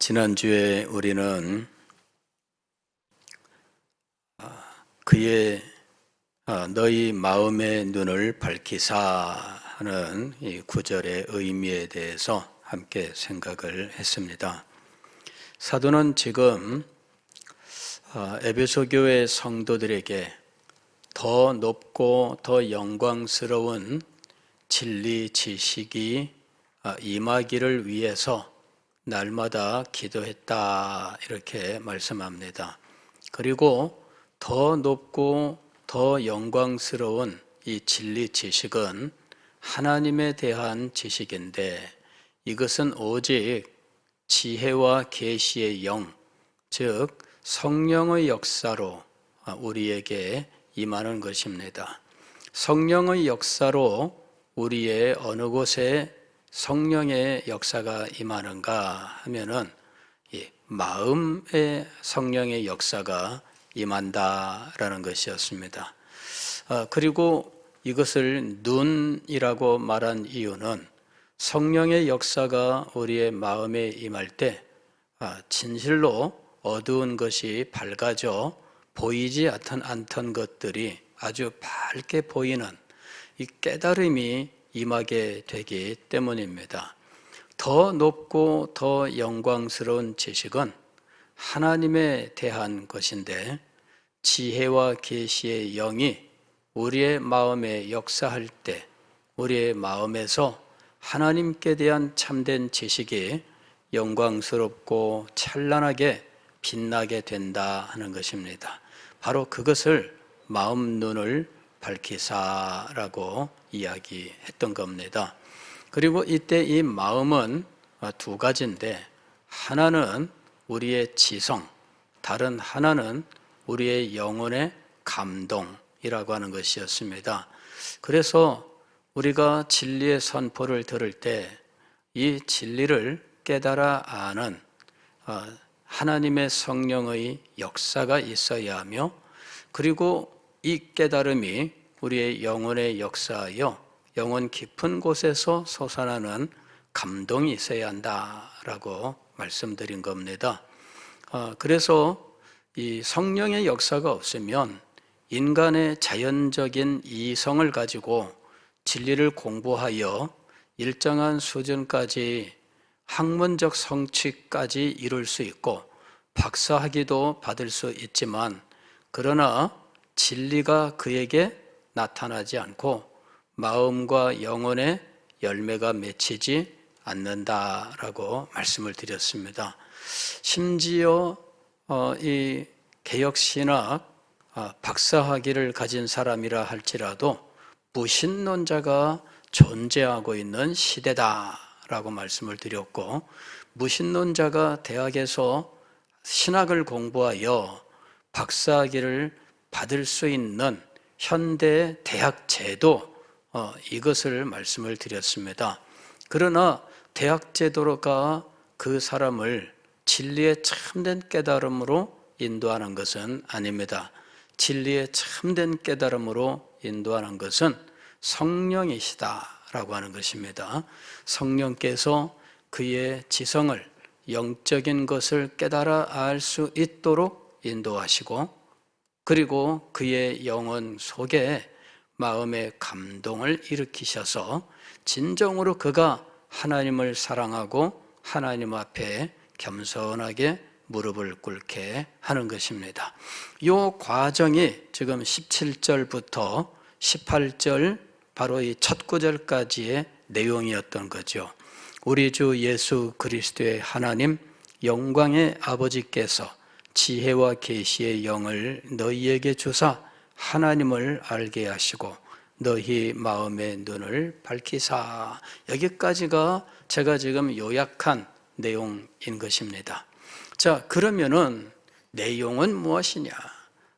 지난주에 우리는 그의 너희 마음의 눈을 밝히사 하는 이 구절의 의미에 대해서 함께 생각을 했습니다. 사도는 지금 에베소 교회 성도들에게 더 높고 더 영광스러운 진리 지식이 임하기를 위해서 날마다 기도했다 이렇게 말씀합니다. 그리고 더 높고 더 영광스러운 이 진리 지식은 하나님에 대한 지식인데 이것은 오직 지혜와 계시의 영, 즉 성령의 역사로 우리에게 임하는 것입니다. 성령의 역사로 우리의 어느 곳에 성령의 역사가 임하는가 하면은 마음의 성령의 역사가 임한다라는 것이었습니다. 그리고 이것을 눈이라고 말한 이유는 성령의 역사가 우리의 마음에 임할 때 진실로 어두운 것이 밝아져 보이지 않던 것들이 아주 밝게 보이는 이 깨달음이 임하게 되기 때문입니다. 더 높고 더 영광스러운 지식은 하나님에 대한 것인데 지혜와 계시의 영이 우리의 마음에 역사할 때 우리의 마음에서 하나님께 대한 참된 지식이 영광스럽고 찬란하게 빛나게 된다 하는 것입니다. 바로 그것을 마음 눈을 밝히사라고 이야기했던 겁니다. 그리고 이때 이 마음은 두 가지인데 하나는 우리의 지성, 다른 하나는 우리의 영혼의 감동이라고 하는 것이었습니다. 그래서 우리가 진리의 선포를 들을 때 이 진리를 깨달아 아는 하나님의 성령의 역사가 있어야 하며 그리고 이 깨달음이 우리의 영혼에 역사하여 영혼 깊은 곳에서 솟아나는 감동이 있어야 한다라고 말씀드린 겁니다. 그래서 이 성령의 역사가 없으면 인간의 자연적인 이성을 가지고 진리를 공부하여 일정한 수준까지 학문적 성취까지 이룰 수 있고 박사학위도 받을 수 있지만 그러나 진리가 그에게 나타나지 않고 마음과 영혼의 열매가 맺히지 않는다라고 말씀을 드렸습니다. 심지어 이 개혁신학 박사학위를 가진 사람이라 할지라도 무신론자가 존재하고 있는 시대다라고 말씀을 드렸고 무신론자가 대학에서 신학을 공부하여 박사학위를 받을 수 있는 현대 대학 제도 이것을 말씀을 드렸습니다. 그러나 대학 제도가 그 사람을 진리의 참된 깨달음으로 인도하는 것은 아닙니다. 진리의 참된 깨달음으로 인도하는 것은 성령이시다라고 하는 것입니다. 성령께서 그의 지성을 영적인 것을 깨달아 알 수 있도록 인도하시고 그리고 그의 영혼 속에 마음의 감동을 일으키셔서 진정으로 그가 하나님을 사랑하고 하나님 앞에 겸손하게 무릎을 꿇게 하는 것입니다. 이 과정이 지금 17절부터 18절 바로 이 첫 구절까지의 내용이었던 거죠. 우리 주 예수 그리스도의 하나님 영광의 아버지께서 지혜와 계시의 영을 너희에게 주사 하나님을 알게 하시고 너희 마음의 눈을 밝히사. 여기까지가 제가 지금 요약한 내용인 것입니다. 자, 그러면은 내용은 무엇이냐?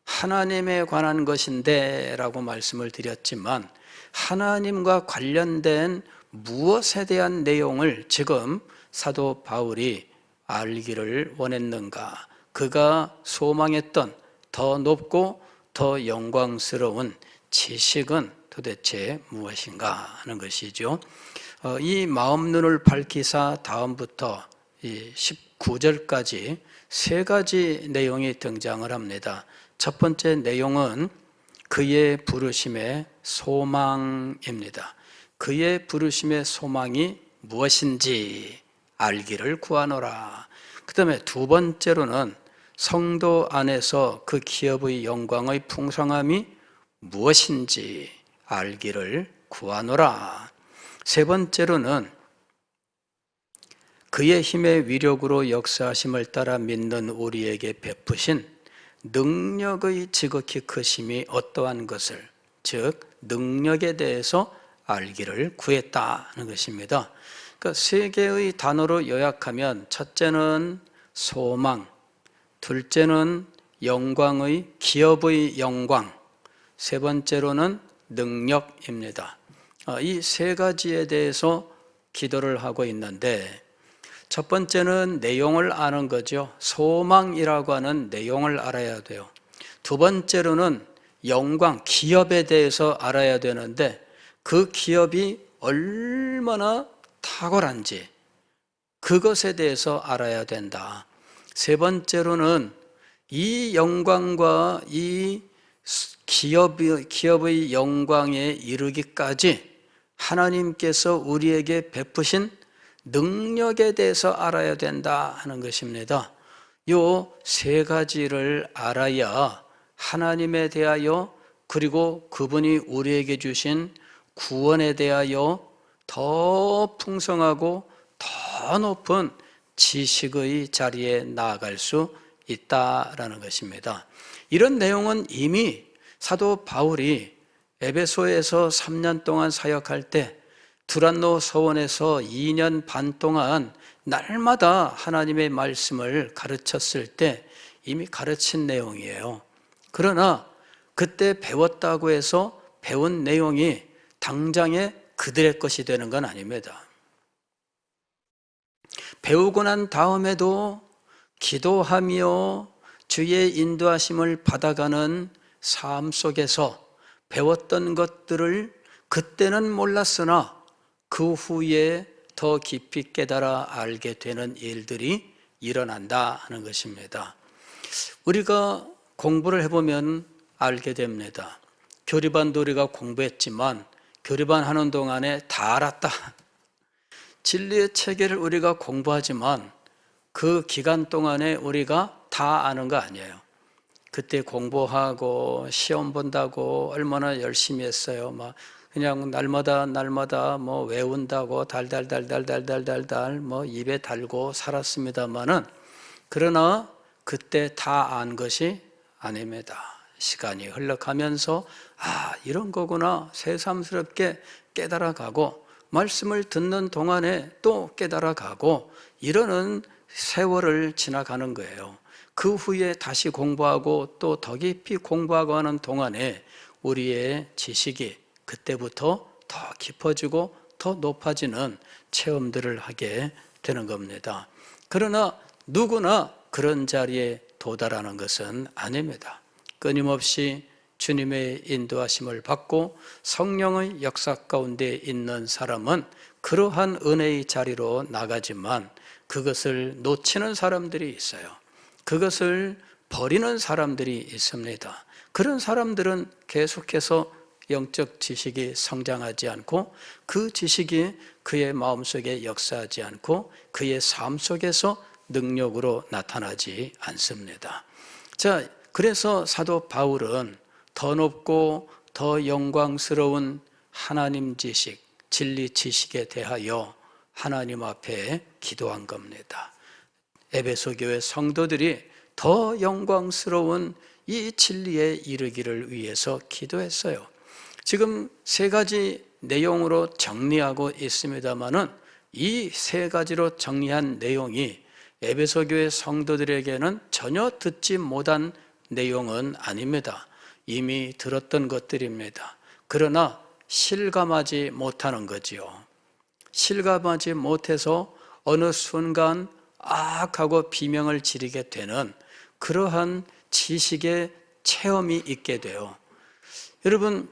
하나님에 관한 것인데 라고 말씀을 드렸지만 하나님과 관련된 무엇에 대한 내용을 지금 사도 바울이 알기를 원했는가? 그가 소망했던 더 높고 더 영광스러운 지식은 도대체 무엇인가 하는 것이죠. 이 마음 눈을 밝히사 다음부터 이 19절까지 세 가지 내용이 등장을 합니다. 첫 번째 내용은 그의 부르심의 소망입니다. 그의 부르심의 소망이 무엇인지 알기를 구하노라. 그 다음에 두 번째로는 성도 안에서 그 기업의 영광의 풍성함이 무엇인지 알기를 구하노라. 세 번째로는 그의 힘의 위력으로 역사하심을 따라 믿는 우리에게 베푸신 능력의 지극히 크심이 어떠한 것을, 즉 능력에 대해서 알기를 구했다는 것입니다. 그러니까 세 개의 단어로 요약하면 첫째는 소망, 둘째는 영광의 기업의 영광, 세 번째로는 능력입니다. 이 세 가지에 대해서 기도를 하고 있는데 첫 번째는 내용을 아는 거죠. 소망이라고 하는 내용을 알아야 돼요. 두 번째로는 영광, 기업에 대해서 알아야 되는데 그 기업이 얼마나 탁월한지 그것에 대해서 알아야 된다. 세 번째로는 이 영광과 이 기업의 영광에 이르기까지 하나님께서 우리에게 베푸신 능력에 대해서 알아야 된다 하는 것입니다. 요 세 가지를 알아야 하나님에 대하여 그리고 그분이 우리에게 주신 구원에 대하여 더 풍성하고 더 높은 지식의 자리에 나아갈 수 있다라는 것입니다. 이런 내용은 이미 사도 바울이 에베소에서 3년 동안 사역할 때 두란노 서원에서 2년 반 동안 날마다 하나님의 말씀을 가르쳤을 때 이미 가르친 내용이에요. 그러나 그때 배웠다고 해서 배운 내용이 당장에 그들의 것이 되는 건 아닙니다. 배우고 난 다음에도 기도하며 주의 인도하심을 받아가는 삶 속에서 배웠던 것들을 그때는 몰랐으나 그 후에 더 깊이 깨달아 알게 되는 일들이 일어난다 하는 것입니다. 우리가 공부를 해보면 알게 됩니다. 교리반도 우리가 공부했지만 교리반 하는 동안에 다 알았다. 진리의 체계를 우리가 공부하지만 그 기간 동안에 우리가 다 아는 거 아니에요. 그때 공부하고 시험 본다고 얼마나 열심히 했어요. 막 그냥 날마다 뭐 외운다고 달달달달달달달 뭐 입에 달고 살았습니다만은 그러나 그때 다 안 것이 아닙니다. 시간이 흘러가면서 이런 거구나 새삼스럽게 깨달아가고 말씀을 듣는 동안에 또 깨달아가고 이러는 세월을 지나가는 거예요. 그 후에 다시 공부하고 또 더 깊이 공부하고 하는 동안에 우리의 지식이 그때부터 더 깊어지고 더 높아지는 체험들을 하게 되는 겁니다. 그러나 누구나 그런 자리에 도달하는 것은 아닙니다. 끊임없이 주님의 인도하심을 받고 성령의 역사 가운데 있는 사람은 그러한 은혜의 자리로 나가지만 그것을 놓치는 사람들이 있어요. 그것을 버리는 사람들이 있습니다. 그런 사람들은 계속해서 영적 지식이 성장하지 않고 그 지식이 그의 마음속에 역사하지 않고 그의 삶 속에서 능력으로 나타나지 않습니다. 자, 그래서 사도 바울은 더 높고 더 영광스러운 하나님 지식, 진리 지식에 대하여 하나님 앞에 기도한 겁니다. 에베소 교회 성도들이 더 영광스러운 이 진리에 이르기를 위해서 기도했어요. 지금 세 가지 내용으로 정리하고 있습니다만은 이 세 가지로 정리한 내용이 에베소 교회 성도들에게는 전혀 듣지 못한 내용은 아닙니다. 이미 들었던 것들입니다. 그러나 실감하지 못하는 거지요. 실감하지 못해서 어느 순간 하고 비명을 지르게 되는 그러한 지식의 체험이 있게 돼요. 여러분,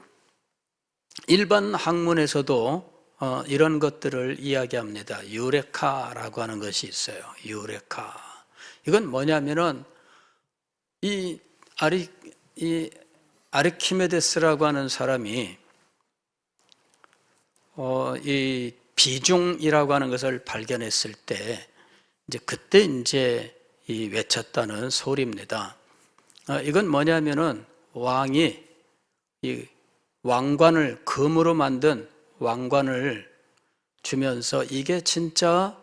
일반 학문에서도 이런 것들을 이야기합니다. 유레카라고 하는 것이 있어요. 유레카. 이건 뭐냐면은 이 아르키메데스라고 하는 사람이 이 비중이라고 하는 것을 발견했을 때 그때 이 외쳤다는 소리입니다. 이건 뭐냐면은 왕이 이 왕관을 금으로 만든 왕관을 주면서 이게 진짜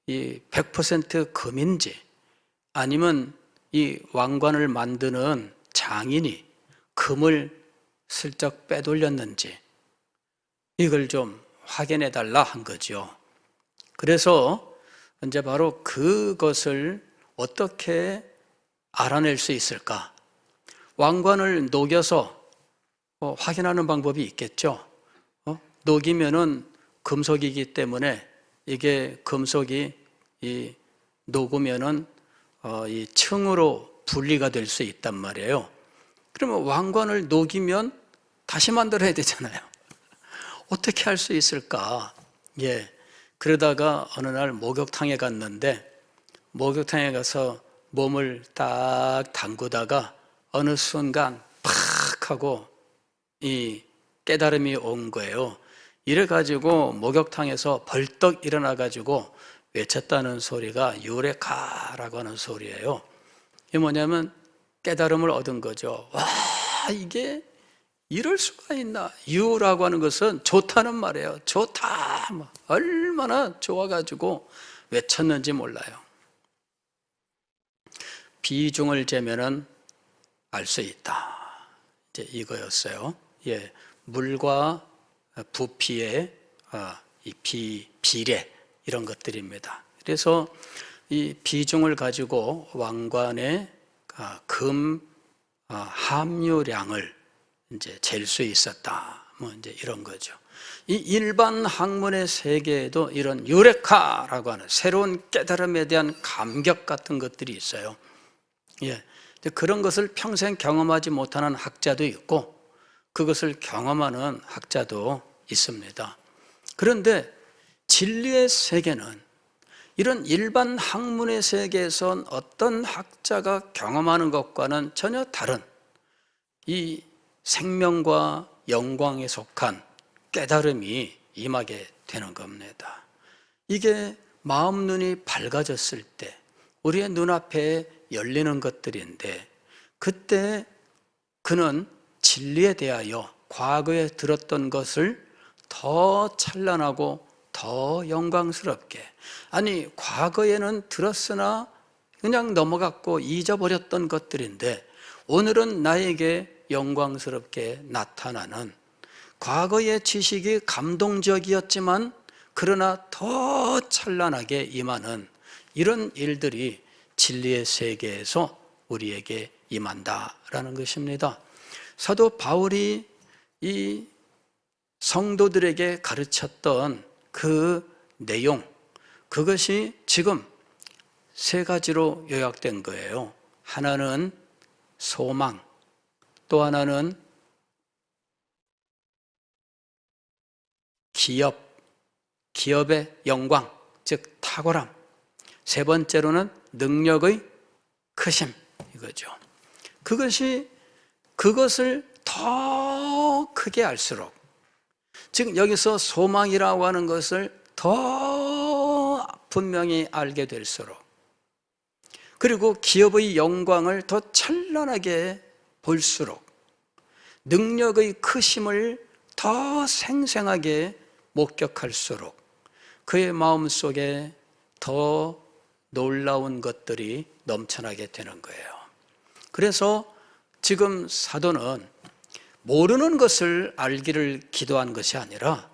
이 100% 금인지 아니면 이 왕관을 만드는 장인이 금을 슬쩍 빼돌렸는지 이걸 좀 확인해 달라 한 거죠. 그래서 이제 바로 그것을 어떻게 알아낼 수 있을까? 왕관을 녹여서 확인하는 방법이 있겠죠. 녹이면은 금속이기 때문에 이게 금속이 녹으면은 이 층으로 분리가 될 수 있단 말이에요. 그러면 왕관을 녹이면 다시 만들어야 되잖아요. 어떻게 할 수 있을까? 예. 그러다가 어느 날 목욕탕에 갔는데 목욕탕에 가서 몸을 딱 담그다가 어느 순간 팍 하고 이 깨달음이 온 거예요. 이래가지고 목욕탕에서 벌떡 일어나가지고 외쳤다는 소리가 유레카라고 하는 소리예요. 이게 뭐냐면 깨달음을 얻은 거죠. 와, 이게 이럴 수가 있나? 유라고 하는 것은 좋다는 말이에요. 좋다. 얼마나 좋아가지고 외쳤는지 몰라요. 비중을 재면은 알 수 있다. 이제 이거였어요. 예, 물과 부피의 비례 이런 것들입니다. 그래서 이 비중을 가지고 왕관의 금 함유량을 이제 잴 수 있었다. 이제 이런 거죠. 이 일반 학문의 세계에도 이런 유레카라고 하는 새로운 깨달음에 대한 감격 같은 것들이 있어요. 예. 그런 것을 평생 경험하지 못하는 학자도 있고 그것을 경험하는 학자도 있습니다. 그런데 진리의 세계는 이런 일반 학문의 세계에선 어떤 학자가 경험하는 것과는 전혀 다른 이 생명과 영광에 속한 깨달음이 임하게 되는 겁니다. 이게 마음 눈이 밝아졌을 때 우리의 눈앞에 열리는 것들인데 그때 그는 진리에 대하여 과거에 들었던 것을 더 찬란하고 더 영광스럽게 아니 과거에는 들었으나 그냥 넘어갔고 잊어버렸던 것들인데 오늘은 나에게 영광스럽게 나타나는 과거의 지식이 감동적이었지만 그러나 더 찬란하게 임하는 이런 일들이 진리의 세계에서 우리에게 임한다라는 것입니다. 사도 바울이 이 성도들에게 가르쳤던 그 내용, 그것이 지금 세 가지로 요약된 거예요. 하나는 소망, 또 하나는 기업의 영광, 즉 탁월함. 세 번째로는 능력의 크심, 이거죠. 그것을 더 크게 알수록, 지금 여기서 소망이라고 하는 것을 더 분명히 알게 될수록, 그리고 기업의 영광을 더 찬란하게 볼수록, 능력의 크심을 더 생생하게 목격할수록 그의 마음속에 더 놀라운 것들이 넘쳐나게 되는 거예요. 그래서 지금 사도는 모르는 것을 알기를 기도한 것이 아니라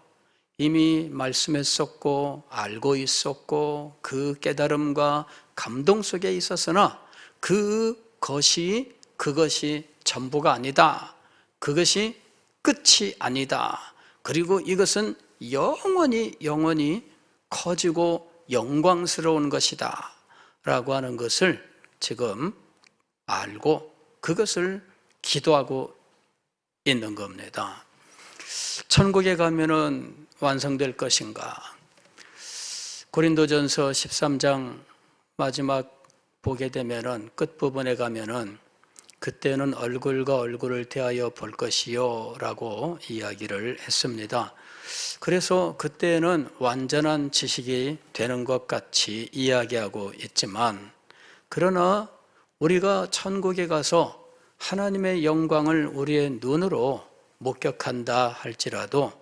이미 말씀했었고 알고 있었고 그 깨달음과 감동 속에 있었으나 그것이 전부가 아니다. 그것이 끝이 아니다. 그리고 이것은 영원히 커지고 영광스러운 것이다 라고 하는 것을 지금 알고 그것을 기도하고 있는 겁니다. 천국에 가면은 완성될 것인가? 고린도전서 13장 마지막 보게 되면은 끝부분에 가면은 그때는 얼굴과 얼굴을 대하여 볼 것이요 라고 이야기를 했습니다. 그래서 그때는 완전한 지식이 되는 것 같이 이야기하고 있지만, 그러나 우리가 천국에 가서 하나님의 영광을 우리의 눈으로 목격한다 할지라도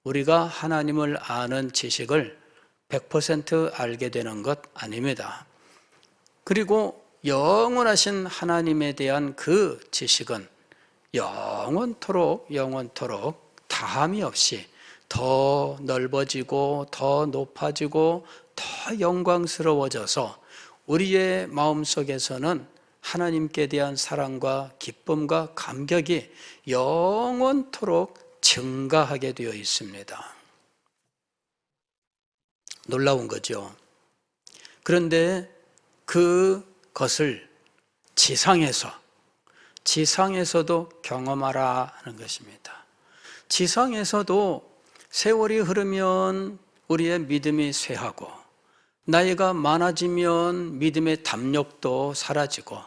우리가 하나님을 아는 지식을 100% 알게 되는 것 아닙니다. 그리고 영원하신 하나님에 대한 그 지식은 영원토록 다함이 없이 더 넓어지고 더 높아지고 더 영광스러워져서 우리의 마음속에서는 하나님께 대한 사랑과 기쁨과 감격이 영원토록 증가하게 되어 있습니다. 놀라운 거죠. 그런데 그것을 지상에서도 경험하라 하는 것입니다. 지상에서도 세월이 흐르면 우리의 믿음이 쇠하고, 나이가 많아지면 믿음의 담력도 사라지고,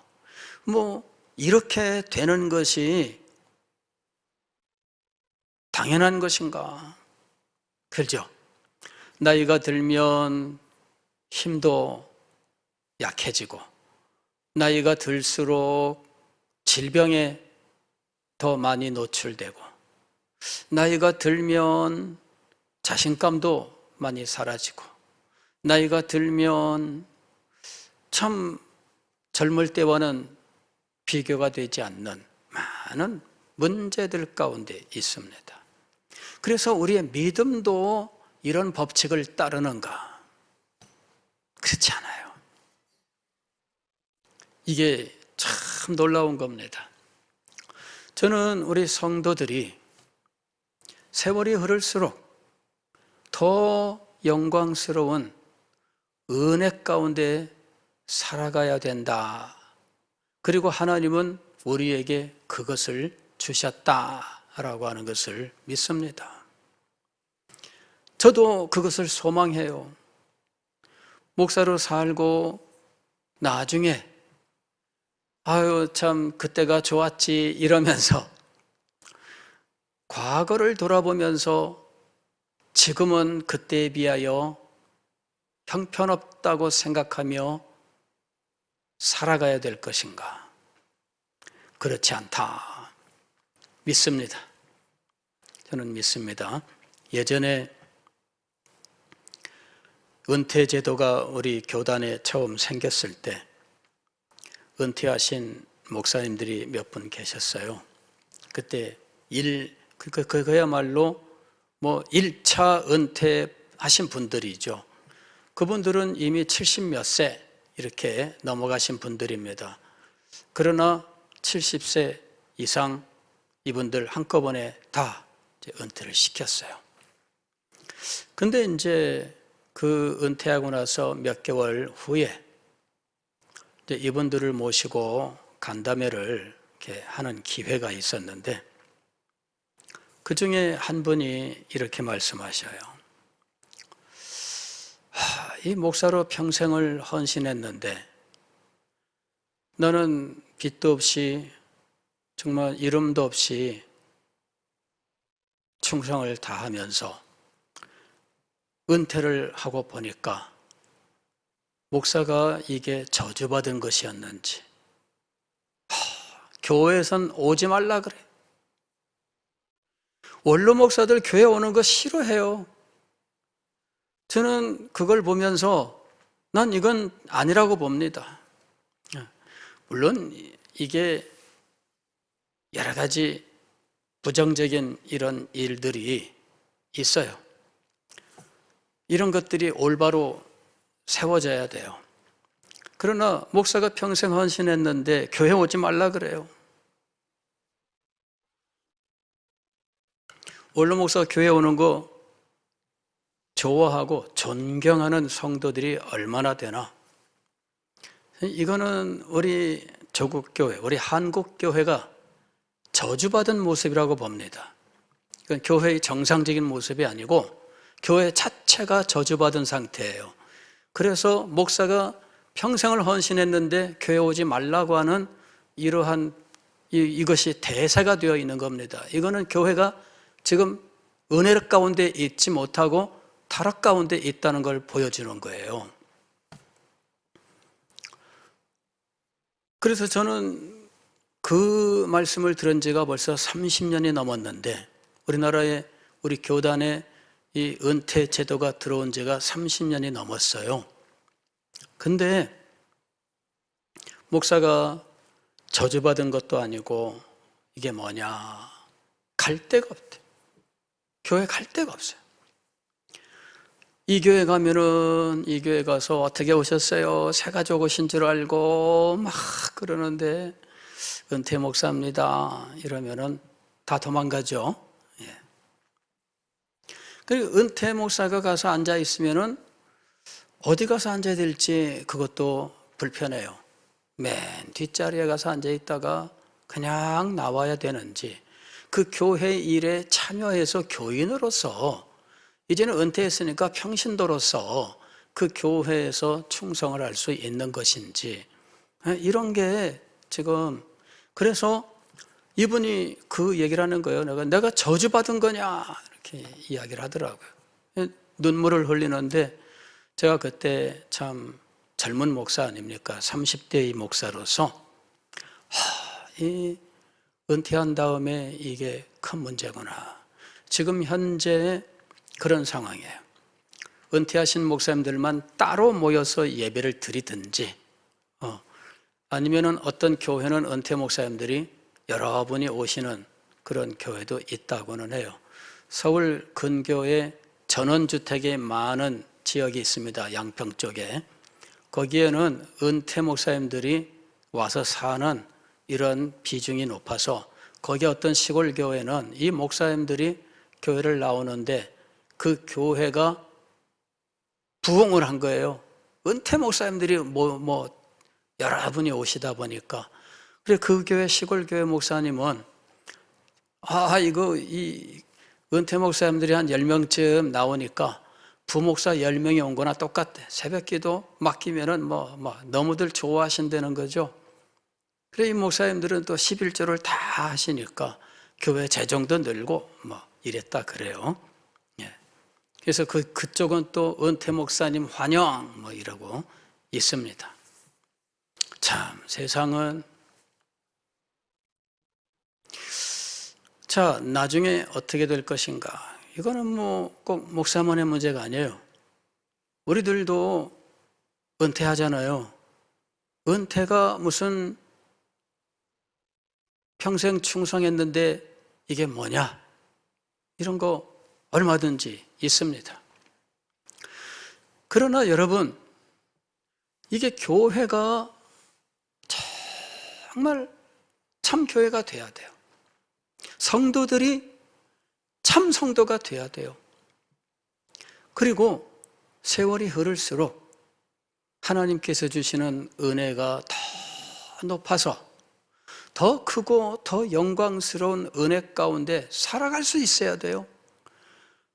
이렇게 되는 것이 당연한 것인가? 그렇죠? 나이가 들면 힘도 약해지고, 나이가 들수록 질병에 더 많이 노출되고, 나이가 들면 자신감도 많이 사라지고, 나이가 들면 참 젊을 때와는 비교가 되지 않는 많은 문제들 가운데 있습니다. 그래서 우리의 믿음도 이런 법칙을 따르는가? 그렇지 않아요. 이게 참 놀라운 겁니다. 저는 우리 성도들이 세월이 흐를수록 더 영광스러운 은혜 가운데 살아가야 된다. 그리고 하나님은 우리에게 그것을 주셨다라고 하는 것을 믿습니다. 저도 그것을 소망해요. 목사로 살고 나중에 아유 참 그때가 좋았지 이러면서 과거를 돌아보면서 지금은 그때에 비하여 형편없다고 생각하며 살아가야 될 것인가? 그렇지 않다. 믿습니다. 저는 믿습니다. 예전에 은퇴 제도가 우리 교단에 처음 생겼을 때 은퇴하신 목사님들이 몇 분 계셨어요. 그때 그야말로 1차 은퇴하신 분들이죠. 그분들은 이미 70 몇 세 이렇게 넘어가신 분들입니다. 그러나 70세 이상 이분들 한꺼번에 다 은퇴를 시켰어요. 근데 이제 그 은퇴하고 나서 몇 개월 후에 이제 이분들을 모시고 간담회를 이렇게 하는 기회가 있었는데, 그 중에 한 분이 이렇게 말씀하셔요. 이 목사로 평생을 헌신했는데 너는 빚도 없이 정말 이름도 없이 충성을 다하면서 은퇴를 하고 보니까 목사가 이게 저주받은 것이었는지 교회에선 오지 말라 그래. 원로 목사들 교회 오는 거 싫어해요. 저는 그걸 보면서 난 이건 아니라고 봅니다. 물론 이게 여러 가지 부정적인 이런 일들이 있어요. 이런 것들이 올바로 세워져야 돼요. 그러나 목사가 평생 헌신했는데 교회 오지 말라 그래요. 원로 목사가 교회 오는 거 좋아하고 존경하는 성도들이 얼마나 되나? 이거는 우리 조국교회, 우리 한국교회가 저주받은 모습이라고 봅니다. 이건 교회의 정상적인 모습이 아니고 교회 자체가 저주받은 상태예요. 그래서 목사가 평생을 헌신했는데 교회 오지 말라고 하는 이러한 이것이 대세가 되어 있는 겁니다. 이거는 교회가 지금 은혜 가운데 있지 못하고 타락 가운데 있다는 걸 보여주는 거예요. 그래서 저는 그 말씀을 들은 지가 벌써 30년이 넘었는데 우리나라에 우리 교단에 이 은퇴 제도가 들어온 지가 30년이 넘었어요. 근데 목사가 저주받은 것도 아니고 이게 뭐냐, 갈 데가 없대. 교회 갈 데가 없어요. 이 교회 가면은 이 교회 가서 어떻게 오셨어요? 새 가족 오신 줄 알고 막 그러는데 은퇴 목사입니다 이러면은 다 도망가죠. 예. 그리고 은퇴 목사가 가서 앉아 있으면은 어디 가서 앉아야 될지 그것도 불편해요. 맨 뒷자리에 가서 앉아 있다가 그냥 나와야 되는지, 그 교회 일에 참여해서 교인으로서 이제는 은퇴했으니까 평신도로서 그 교회에서 충성을 할 수 있는 것인지, 이런 게 지금, 그래서 이분이 그 얘기를 하는 거예요. 내가 저주받은 거냐 이렇게 이야기를 하더라고요. 눈물을 흘리는데 제가 그때 참 젊은 목사 아닙니까? 30대의 목사로서 이 은퇴한 다음에 이게 큰 문제구나. 지금 현재 그런 상황이에요. 은퇴하신 목사님들만 따로 모여서 예배를 드리든지, 아니면은 어떤 교회는 은퇴 목사님들이 여러분이 오시는 그런 교회도 있다고는 해요. 서울 근교에 전원주택이 많은 지역이 있습니다. 양평 쪽에. 거기에는 은퇴 목사님들이 와서 사는 이런 비중이 높아서 거기 어떤 시골 교회는 이 목사님들이 교회를 나오는데 그 교회가 부흥을 한 거예요. 은퇴 목사님들이 여러분이 오시다 보니까. 그래 그 교회 시골 교회 목사님은 이 은퇴 목사님들이 한 10명쯤 나오니까 부목사 10명이 온 거나 똑같대. 새벽기도 맡기면은 너무들 좋아하신다는 거죠. 그래 이 목사님들은 또 11조를 다 하시니까 교회 재정도 늘고 이랬다 그래요. 예. 그래서 그쪽은 또 은퇴 목사님 환영 이러고 있습니다. 참 세상은, 자 나중에 어떻게 될 것인가, 이거는 꼭 목사만의 문제가 아니에요. 우리들도 은퇴하잖아요. 은퇴가 무슨 평생 충성했는데 이게 뭐냐, 이런 거 얼마든지 있습니다. 그러나 여러분, 이게 교회가 정말 참 교회가 돼야 돼요. 성도들이 참 성도가 돼야 돼요. 그리고 세월이 흐를수록 하나님께서 주시는 은혜가 더 높아서 더 크고 더 영광스러운 은혜 가운데 살아갈 수 있어야 돼요.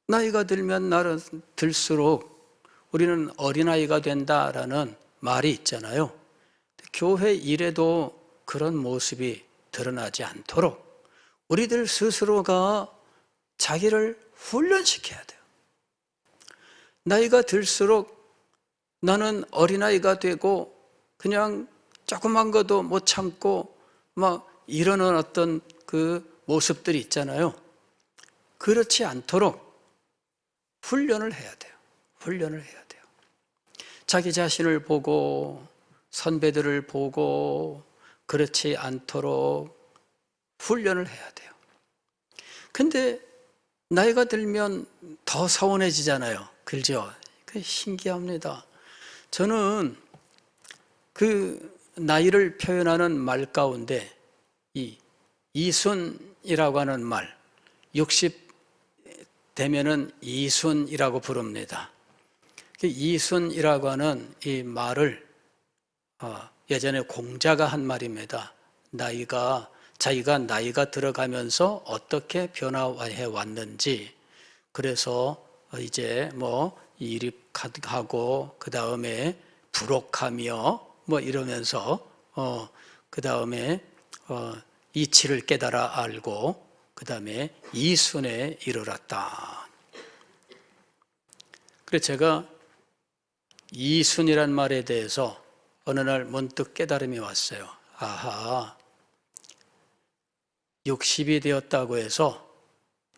나이가 들면 들수록 우리는 어린아이가 된다라는 말이 있잖아요. 교회 일에도 그런 모습이 드러나지 않도록 우리들 스스로가 자기를 훈련시켜야 돼요. 나이가 들수록 나는 어린아이가 되고 그냥 조그만 것도 못 참고 이러는 어떤 그 모습들이 있잖아요. 그렇지 않도록 훈련을 해야 돼요. 훈련을 해야 돼요. 자기 자신을 보고 선배들을 보고 그렇지 않도록 훈련을 해야 돼요. 근데 나이가 들면 더 서운해지잖아요. 그죠? 신기합니다. 저는 그 나이를 표현하는 말 가운데 이 이순이라고 하는 말, 60 되면은 이순이라고 부릅니다. 이순이라고 하는 이 말을 예전에 공자가 한 말입니다. 자기가 나이가 들어가면서 어떻게 변화해 왔는지, 그래서 이제 뭐 일입하고 그 다음에 부록하며 뭐 이러면서 그 다음에 이치를 깨달아 알고 그 다음에 이순에 이르렀다. 그래서 제가 이순이란 말에 대해서 어느 날 문득 깨달음이 왔어요. 아하, 60이 되었다고 해서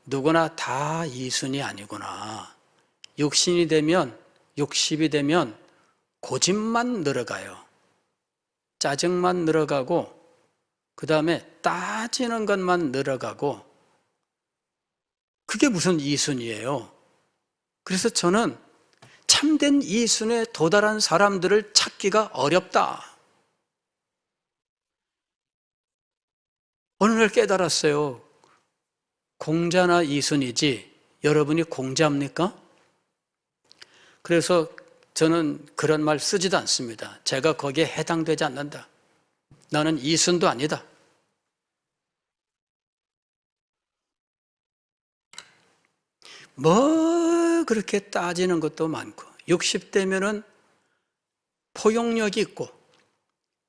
누구나 다 이순이 아니구나. 60이 되면 고집만 늘어가요. 짜증만 늘어가고 그 다음에 따지는 것만 늘어가고 그게 무슨 이순이에요. 그래서 저는 참된 이순에 도달한 사람들을 찾기가 어렵다. 어느 날 깨달았어요. 공자나 이순이지 여러분이 공자입니까? 그래서 저는 그런 말 쓰지도 않습니다. 제가 거기에 해당되지 않는다. 나는 이순도 아니다. 뭐 그렇게 따지는 것도 많고 60대면은 포용력이 있고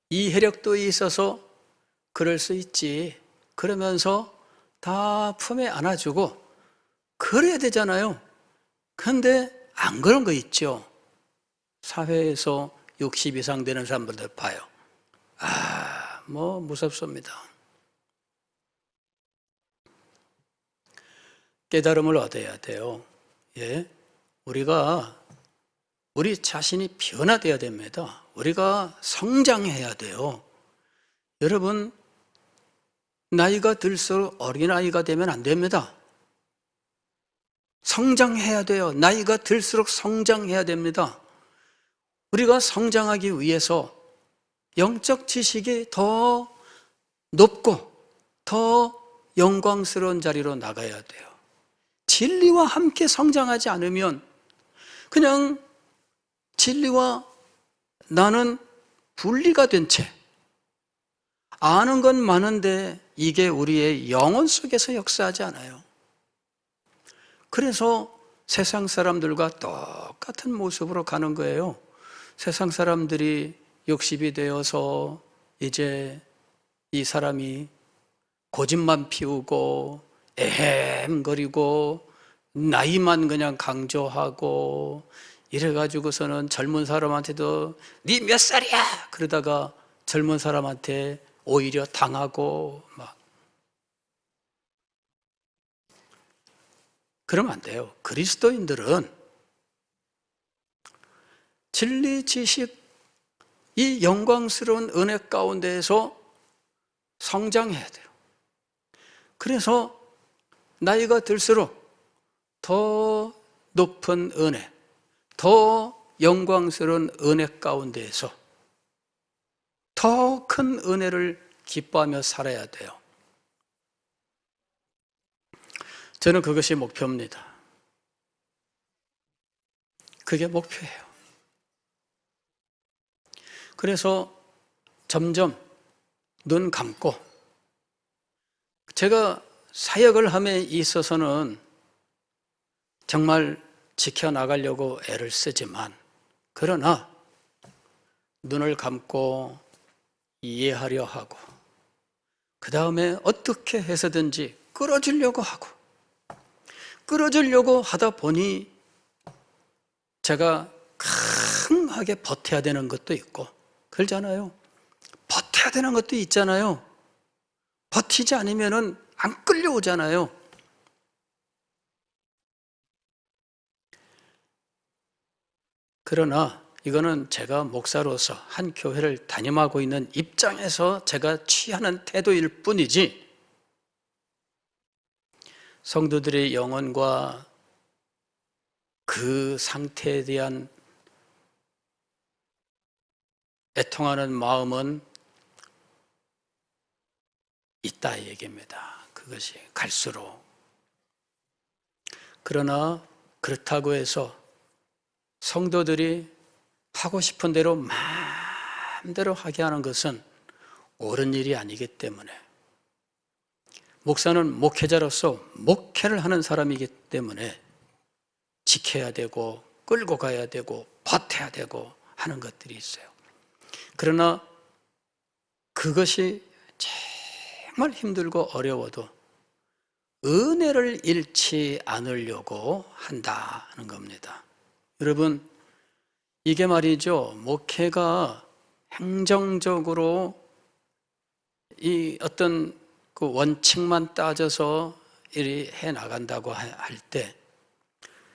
이해력도 있어서 그럴 수 있지. 그러면서 다 품에 안아주고 그래야 되잖아요. 그런데 안 그런 거 있죠. 사회에서 60 이상 되는 사람들 봐요. 뭐 무섭습니다. 깨달음을 얻어야 돼요. 예, 우리 자신이 변화돼야 됩니다. 우리가 성장해야 돼요. 여러분, 나이가 들수록 어린아이가 되면 안 됩니다. 성장해야 돼요. 나이가 들수록 성장해야 됩니다. 우리가 성장하기 위해서 영적 지식이 더 높고 더 영광스러운 자리로 나가야 돼요. 진리와 함께 성장하지 않으면 그냥 진리와 나는 분리가 된 채 아는 건 많은데 이게 우리의 영혼 속에서 역사하지 않아요. 그래서 세상 사람들과 똑같은 모습으로 가는 거예요. 세상 사람들이 60이 되어서 이제 이 사람이 고집만 피우고 에헴거리고 나이만 그냥 강조하고 이래가지고서는 젊은 사람한테도 네 몇 살이야? 그러다가 젊은 사람한테 오히려 당하고 막 그러면 안 돼요. 그리스도인들은 진리, 지식, 이 영광스러운 은혜 가운데에서 성장해야 돼요. 그래서 나이가 들수록 더 높은 은혜, 더 영광스러운 은혜 가운데에서 더 큰 은혜를 기뻐하며 살아야 돼요. 저는 그것이 목표입니다. 그게 목표예요. 그래서 점점 눈 감고 제가 사역을 함에 있어서는 정말 지켜나가려고 애를 쓰지만 그러나 눈을 감고 이해하려 하고 그 다음에 어떻게 해서든지 끌어주려고 하고 끌어주려고 하다 보니 제가 강하게 버텨야 되는 것도 있고 그러잖아요. 버텨야 되는 것도 있잖아요. 버티지 않으면 안 끌려오잖아요. 그러나 이거는 제가 목사로서 한 교회를 담임하고 있는 입장에서 제가 취하는 태도일 뿐이지 성도들의 영혼과 그 상태에 대한 애통하는 마음은 있다 이 얘기입니다. 그것이 갈수록. 그러나 그렇다고 해서 성도들이 하고 싶은 대로 마음대로 하게 하는 것은 옳은 일이 아니기 때문에 목사는 목회자로서 목회를 하는 사람이기 때문에 지켜야 되고 끌고 가야 되고 버텨야 되고 하는 것들이 있어요. 그러나 그것이 정말 힘들고 어려워도 은혜를 잃지 않으려고 한다는 겁니다. 여러분, 이게 말이죠, 목회가 행정적으로 이 어떤 그 원칙만 따져서 이리 해 나간다고 할 때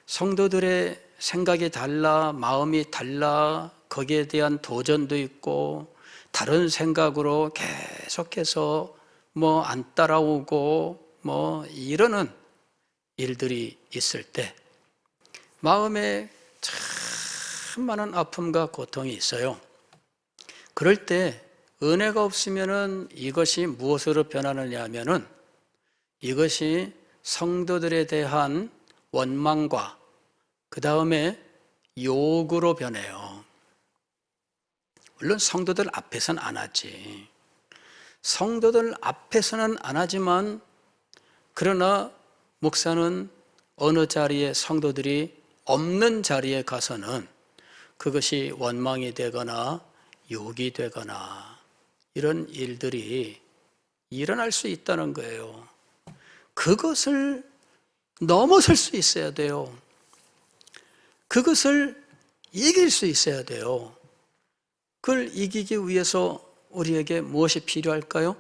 성도들의 생각이 달라, 마음이 달라, 거기에 대한 도전도 있고 다른 생각으로 계속해서 뭐 안 따라오고 뭐 이러는 일들이 있을 때 마음에 참 많은 아픔과 고통이 있어요. 그럴 때 은혜가 없으면은 이것이 무엇으로 변하느냐 하면은 이것이 성도들에 대한 원망과 그 다음에 욕으로 변해요. 물론 성도들 앞에서는 안 하지. 성도들 앞에서는 안 하지만 그러나 목사는 어느 자리에 성도들이 없는 자리에 가서는 그것이 원망이 되거나 욕이 되거나 이런 일들이 일어날 수 있다는 거예요. 그것을 넘어설 수 있어야 돼요. 그것을 이길 수 있어야 돼요. 그걸 이기기 위해서 우리에게 무엇이 필요할까요?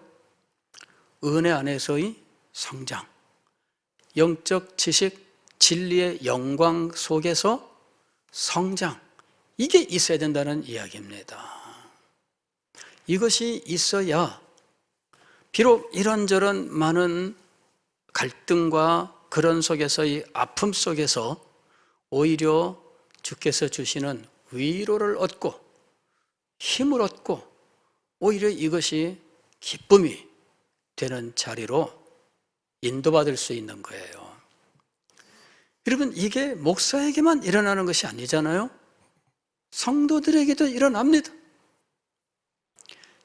은혜 안에서의 성장, 영적 지식, 진리의 영광 속에서 성장, 이게 있어야 된다는 이야기입니다. 이것이 있어야 비록 이런저런 많은 갈등과 그런 속에서의 아픔 속에서 오히려 주께서 주시는 위로를 얻고 힘을 얻고 오히려 이것이 기쁨이 되는 자리로 인도받을 수 있는 거예요. 여러분, 이게 목사에게만 일어나는 것이 아니잖아요. 성도들에게도 일어납니다.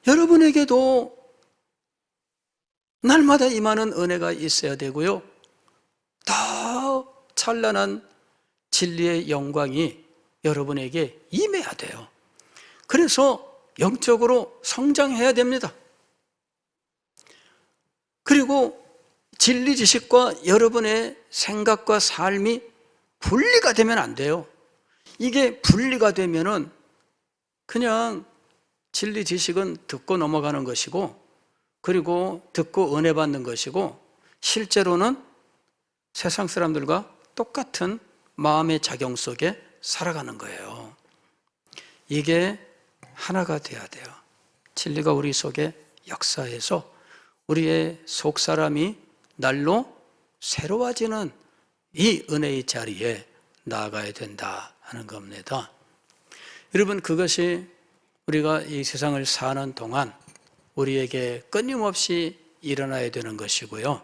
여러분에게도 날마다 임하는 은혜가 있어야 되고요. 더 찬란한 진리의 영광이 여러분에게 임해야 돼요. 그래서 영적으로 성장해야 됩니다. 그리고 진리 지식과 여러분의 생각과 삶이 분리가 되면 안 돼요. 이게 분리가 되면은 그냥 진리 지식은 듣고 넘어가는 것이고 그리고 듣고 은혜 받는 것이고 실제로는 세상 사람들과 똑같은 마음의 작용 속에 살아가는 거예요. 이게 하나가 돼야 돼요. 진리가 우리 속에 역사해서 우리의 속사람이 날로 새로워지는 이 은혜의 자리에 나아가야 된다 하는 겁니다. 여러분, 그것이 우리가 이 세상을 사는 동안 우리에게 끊임없이 일어나야 되는 것이고요.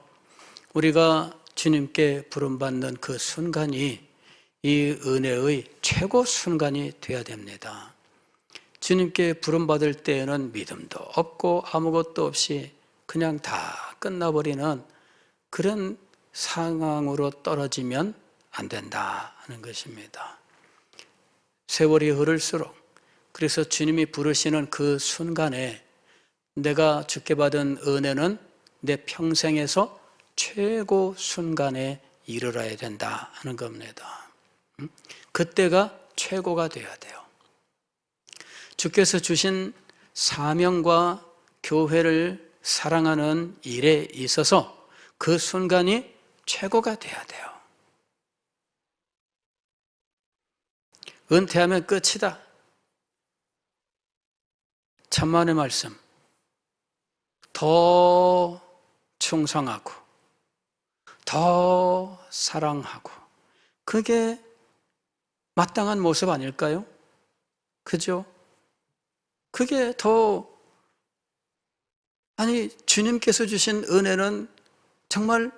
우리가 주님께 부름받는 그 순간이 이 은혜의 최고 순간이 되어야 됩니다. 주님께 부름받을 때에는 믿음도 없고 아무것도 없이 그냥 다 끝나버리는 그런 상황으로 떨어지면 안 된다 하는 것입니다. 세월이 흐를수록 그래서 주님이 부르시는 그 순간에 내가 주께 받은 은혜는 내 평생에서 최고 순간에 이르러야 된다 하는 겁니다. 그때가 최고가 되어야 돼요. 주께서 주신 사명과 교회를 사랑하는 일에 있어서 그 순간이 최고가 돼야 돼요. 은퇴하면 끝이다. 천만의 말씀. 더 충성하고 더 사랑하고 그게 마땅한 모습 아닐까요? 그죠? 그게 더 주님께서 주신 은혜는 정말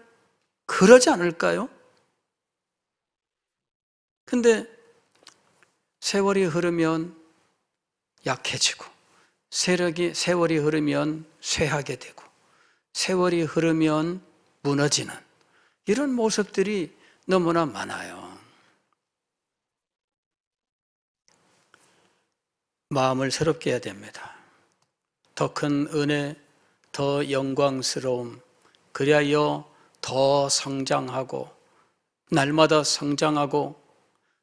그러지 않을까요? 근데 세월이 흐르면 약해지고 세월이 흐르면 쇠하게 되고 세월이 흐르면 무너지는 이런 모습들이 너무나 많아요. 마음을 새롭게 해야 됩니다. 더 큰 은혜, 더 영광스러움, 그리하여 더 성장하고 날마다 성장하고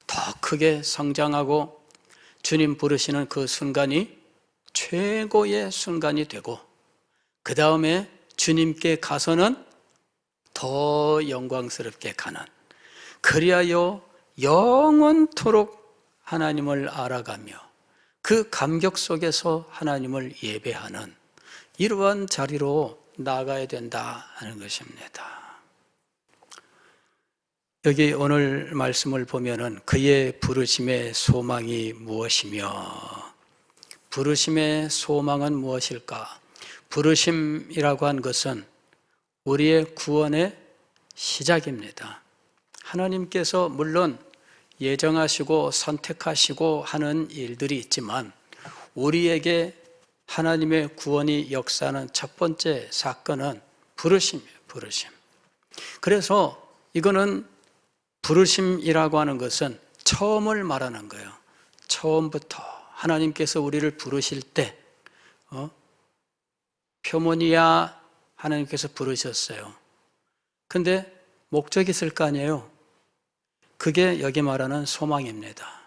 더 크게 성장하고 주님 부르시는 그 순간이 최고의 순간이 되고 그 다음에 주님께 가서는 더 영광스럽게 가는, 그리하여 영원토록 하나님을 알아가며 그 감격 속에서 하나님을 예배하는 이러한 자리로 나아가야 된다 하는 것입니다. 여기 오늘 말씀을 보면은 그의 부르심의 소망이 무엇이며, 부르심의 소망은 무엇일까? 부르심이라고 한 것은 우리의 구원의 시작입니다. 하나님께서 물론 예정하시고 선택하시고 하는 일들이 있지만 우리에게 하나님의 구원이 역사하는 첫 번째 사건은 부르심이에요. 부르심. 그래서 이거는 부르심이라고 하는 것은 처음을 말하는 거예요. 처음부터 하나님께서 우리를 부르실 때 표모니아 하나님께서 부르셨어요. 근데 목적이 있을 거 아니에요. 그게 여기 말하는 소망입니다.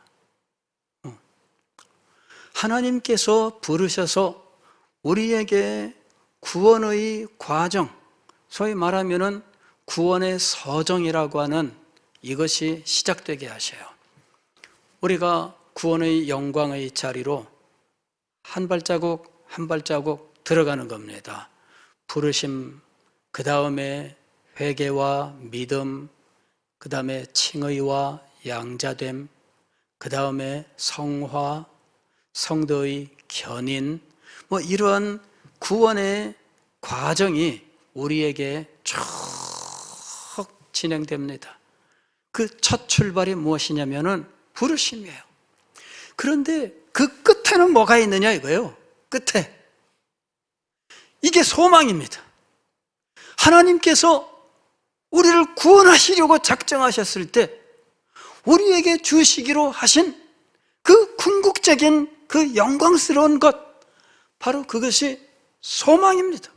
하나님께서 부르셔서 우리에게 구원의 과정, 소위 말하면은 구원의 서정이라고 하는 이것이 시작되게 하셔요. 우리가 구원의 영광의 자리로 한 발자국 한 발자국 들어가는 겁니다. 부르심, 그 다음에 회개와 믿음, 그 다음에 칭의와 양자됨, 그 다음에 성화, 성도의 견인, 이런 구원의 과정이 우리에게 쭉 진행됩니다. 그 첫 출발이 무엇이냐면은 부르심이에요. 그런데 그 끝에는 뭐가 있느냐 이거예요. 끝에. 이게 소망입니다. 하나님께서 우리를 구원하시려고 작정하셨을 때 우리에게 주시기로 하신 그 궁극적인 그 영광스러운 것, 바로 그것이 소망입니다.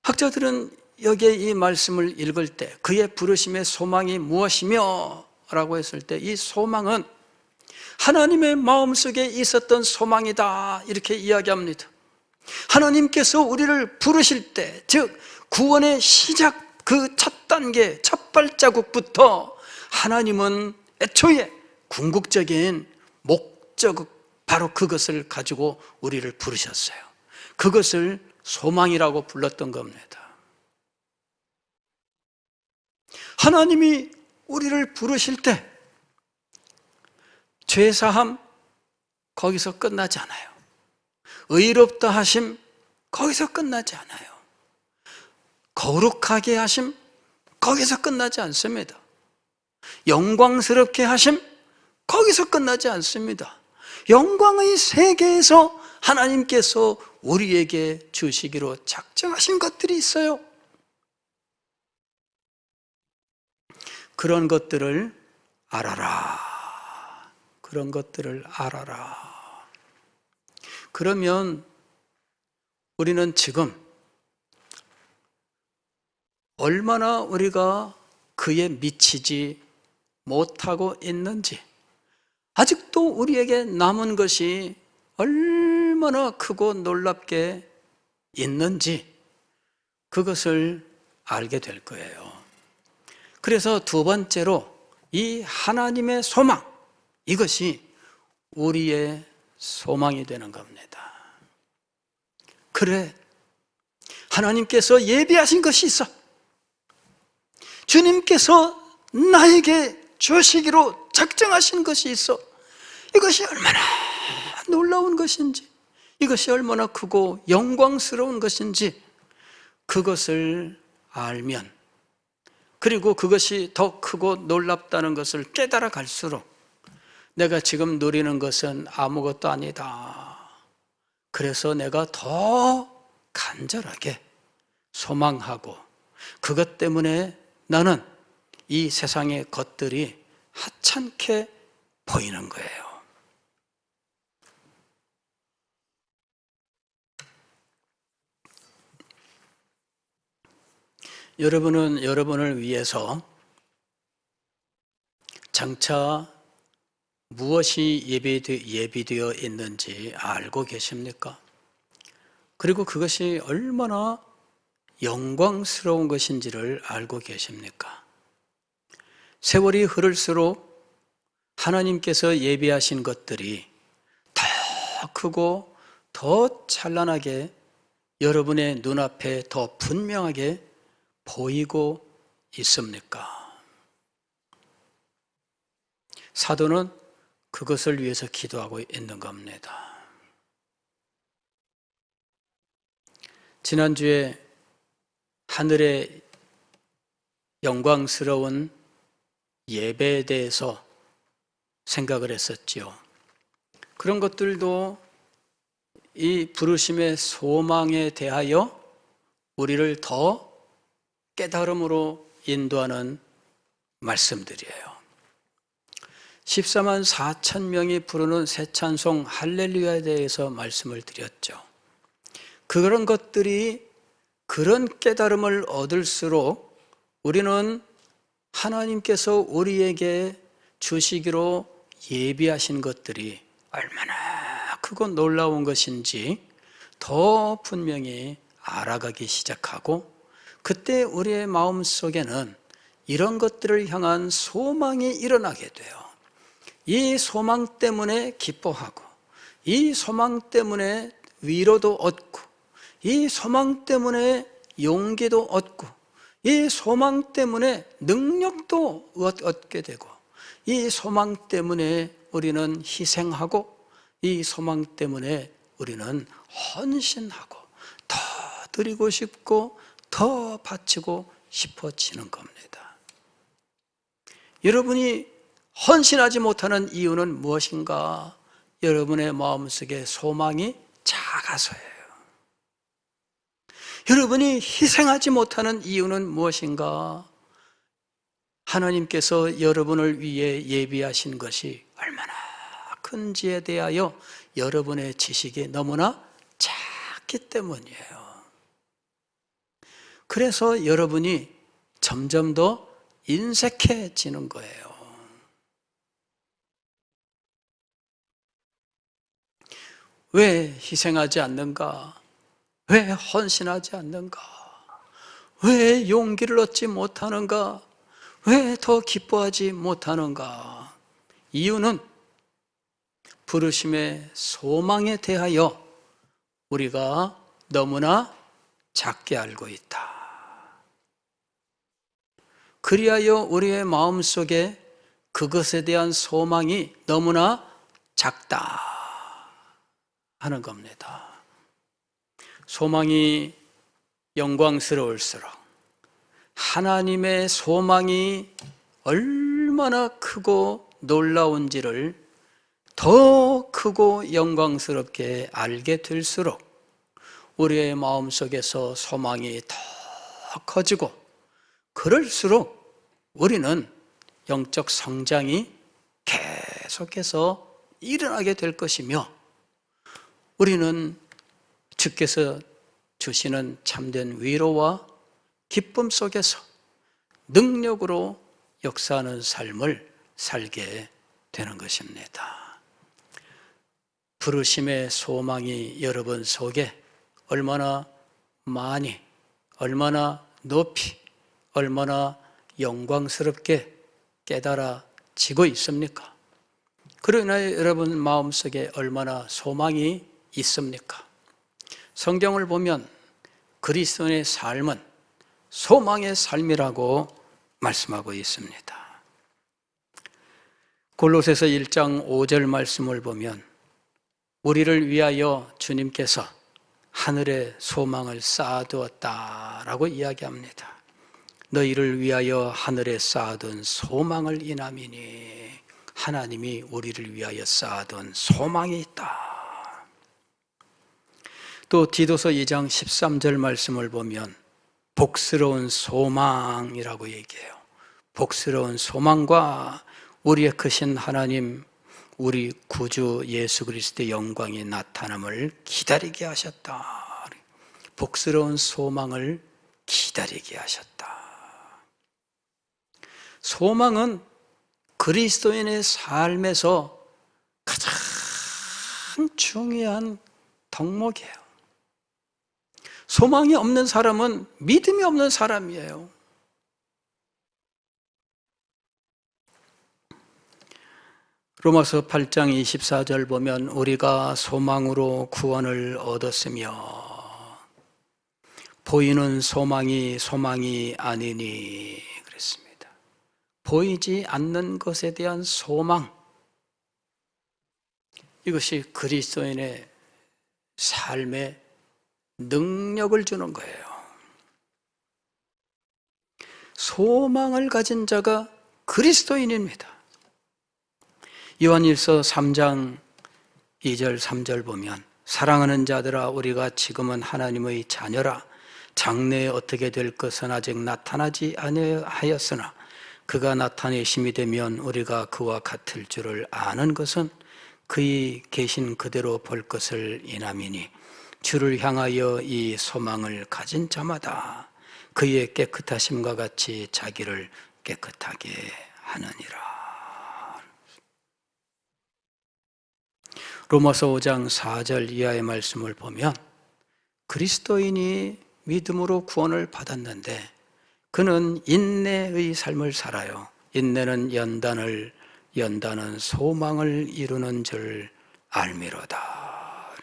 학자들은 여기에 이 말씀을 읽을 때 그의 부르심의 소망이 무엇이며 라고 했을 때 이 소망은 하나님의 마음속에 있었던 소망이다 이렇게 이야기합니다. 하나님께서 우리를 부르실 때, 즉 구원의 시작 그 첫 단계, 첫 발자국부터 하나님은 애초에 궁극적인 목적, 바로 그것을 가지고 우리를 부르셨어요. 그것을 소망이라고 불렀던 겁니다. 하나님이 우리를 부르실 때 죄사함 거기서 끝나지 않아요. 의롭다 하심 거기서 끝나지 않아요. 거룩하게 하심 거기서 끝나지 않습니다. 영광스럽게 하심 거기서 끝나지 않습니다. 영광의 세계에서 하나님께서 우리에게 주시기로 작정하신 것들이 있어요. 그런 것들을 알아라. 그런 것들을 알아라. 그러면 우리는 지금 얼마나 우리가 그에 미치지 못하고 있는지, 아직도 우리에게 남은 것이 얼마나 크고 놀랍게 있는지 그것을 알게 될 거예요. 그래서 두 번째로 이 하나님의 소망, 이것이 우리의 소망이 되는 겁니다. 그래, 하나님께서 예비하신 것이 있어. 주님께서 나에게 주시기로 작정하신 것이 있어. 이것이 얼마나 놀라운 것인지, 이것이 얼마나 크고 영광스러운 것인지 그것을 알면, 그리고 그것이 더 크고 놀랍다는 것을 깨달아 갈수록 내가 지금 누리는 것은 아무것도 아니다. 그래서 내가 더 간절하게 소망하고 그것 때문에 나는 이 세상의 것들이 하찮게 보이는 거예요. 여러분은 여러분을 위해서 장차 무엇이 예비되어 있는지 알고 계십니까? 그리고 그것이 얼마나 영광스러운 것인지를 알고 계십니까? 세월이 흐를수록 하나님께서 예비하신 것들이 더 크고 더 찬란하게 여러분의 눈앞에 더 분명하게 보이고 있습니까? 사도는 그것을 위해서 기도하고 있는 겁니다. 지난주에 하늘의 영광스러운 예배에 대해서 생각을 했었지요. 그런 것들도 이 부르심의 소망에 대하여 우리를 더 깨달음으로 인도하는 말씀들이에요. 14만 4천 명이 부르는 새 찬송 할렐루야에 대해서 말씀을 드렸죠. 그런 것들이 그런 깨달음을 얻을수록 우리는 하나님께서 우리에게 주시기로 예비하신 것들이 얼마나 크고 놀라운 것인지 더 분명히 알아가기 시작하고, 그때 우리의 마음속에는 이런 것들을 향한 소망이 일어나게 돼요. 이 소망 때문에 기뻐하고, 이 소망 때문에 위로도 얻고, 이 소망 때문에 용기도 얻고, 이 소망 때문에 능력도 얻게 되고, 이 소망 때문에 우리는 희생하고, 이 소망 때문에 우리는 헌신하고 더 드리고 싶고 더 바치고 싶어지는 겁니다. 여러분이 헌신하지 못하는 이유는 무엇인가? 여러분의 마음속에 소망이 작아서예요. 여러분이 희생하지 못하는 이유는 무엇인가? 하나님께서 여러분을 위해 예비하신 것이 얼마나 큰지에 대하여 여러분의 지식이 너무나 작기 때문이에요. 그래서 여러분이 점점 더 인색해지는 거예요. 왜 희생하지 않는가? 왜 헌신하지 않는가? 왜 용기를 얻지 못하는가? 왜 더 기뻐하지 못하는가? 이유는 부르심의 소망에 대하여 우리가 너무나 작게 알고 있다. 그리하여 우리의 마음속에 그것에 대한 소망이 너무나 작다 하는 겁니다. 소망이 영광스러울수록 하나님의 소망이 얼마나 크고 놀라운지를 더 크고 영광스럽게 알게 될수록 우리의 마음속에서 소망이 더 커지고, 그럴수록 우리는 영적 성장이 계속해서 일어나게 될 것이며, 우리는 주께서 주시는 참된 위로와 기쁨 속에서 능력으로 역사하는 삶을 살게 되는 것입니다. 부르심의 소망이 여러분 속에 얼마나 많이, 얼마나 높이, 얼마나 영광스럽게 깨달아지고 있습니까? 그러나 여러분 마음속에 얼마나 소망이 있습니까? 성경을 보면 그리스도인의 삶은 소망의 삶이라고 말씀하고 있습니다. 골로새서 1장 5절 말씀을 보면 우리를 위하여 주님께서 하늘에 소망을 쌓아두었다라고 이야기합니다. 너희를 위하여 하늘에 쌓아둔 소망을 인함이니, 하나님이 우리를 위하여 쌓아둔 소망이 있다. 또 디도서 2장 13절 말씀을 보면 복스러운 소망이라고 얘기해요. 복스러운 소망과 우리의 크신 하나님, 우리 구주 예수 그리스도의 영광이 나타남을 기다리게 하셨다. 복스러운 소망을 기다리게 하셨다. 소망은 그리스도인의 삶에서 가장 중요한 덕목이에요. 소망이 없는 사람은 믿음이 없는 사람이에요. 로마서 8장 24절 보면 우리가 소망으로 구원을 얻었으며 보이는 소망이 아니니 그랬습니다. 보이지 않는 것에 대한 소망, 이것이 그리스도인의 삶에 능력을 주는 거예요. 소망을 가진 자가 그리스도인입니다. 요한일서 3장 2절 3절 보면 사랑하는 자들아 우리가 지금은 하나님의 자녀라 장래에 어떻게 될 것은 아직 나타나지 아니하였으나 그가 나타내심이 되면 우리가 그와 같을 줄을 아는 것은 그의 계신 그대로 볼 것을 인함이니 주를 향하여 이 소망을 가진 자마다 그의 깨끗하심과 같이 자기를 깨끗하게 하느니라. 로마서 5장 4절 이하의 말씀을 보면 그리스도인이 믿음으로 구원을 받았는데 그는 인내의 삶을 살아요. 인내는 연단은 소망을 이루는 줄 알미로다.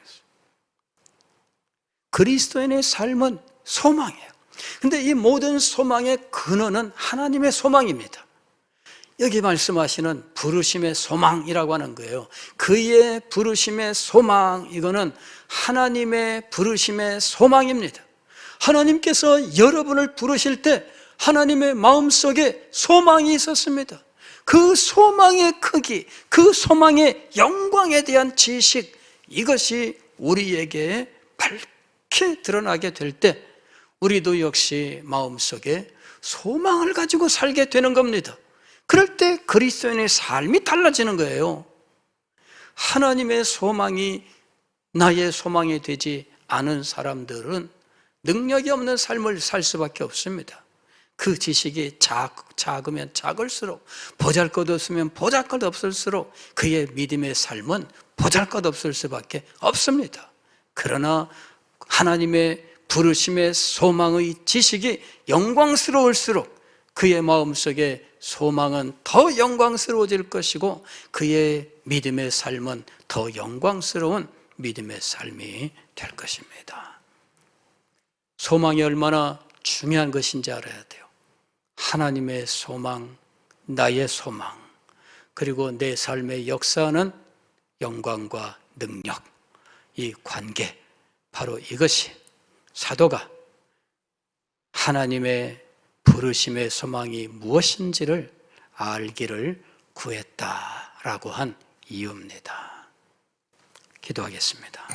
그리스도인의 삶은 소망이에요. 근데 이 모든 소망의 근원은 하나님의 소망입니다. 여기 말씀하시는 부르심의 소망이라고 하는 거예요. 그의 부르심의 소망, 이거는 하나님의 부르심의 소망입니다. 하나님께서 여러분을 부르실 때 하나님의 마음속에 소망이 있었습니다. 그 소망의 크기, 그 소망의 영광에 대한 지식, 이것이 우리에게 밝게 드러나게 될 때 우리도 역시 마음속에 소망을 가지고 살게 되는 겁니다. 그럴 때 그리스도인의 삶이 달라지는 거예요. 하나님의 소망이 나의 소망이 되지 않은 사람들은 능력이 없는 삶을 살 수밖에 없습니다. 그 지식이 작으면 작을수록, 보잘것없으면 보잘것없을수록 그의 믿음의 삶은 보잘것없을 수밖에 없습니다. 그러나 하나님의 부르심의 소망의 지식이 영광스러울수록 그의 마음속에 소망은 더 영광스러워질 것이고 그의 믿음의 삶은 더 영광스러운 믿음의 삶이 될 것입니다. 소망이 얼마나 중요한 것인지 알아야 돼요. 하나님의 소망, 나의 소망, 그리고 내 삶의 역사하는 영광과 능력, 이 관계, 바로 이것이 사도가 하나님의 부르심의 소망이 무엇인지를 알기를 구했다라고 한 이유입니다. 기도하겠습니다.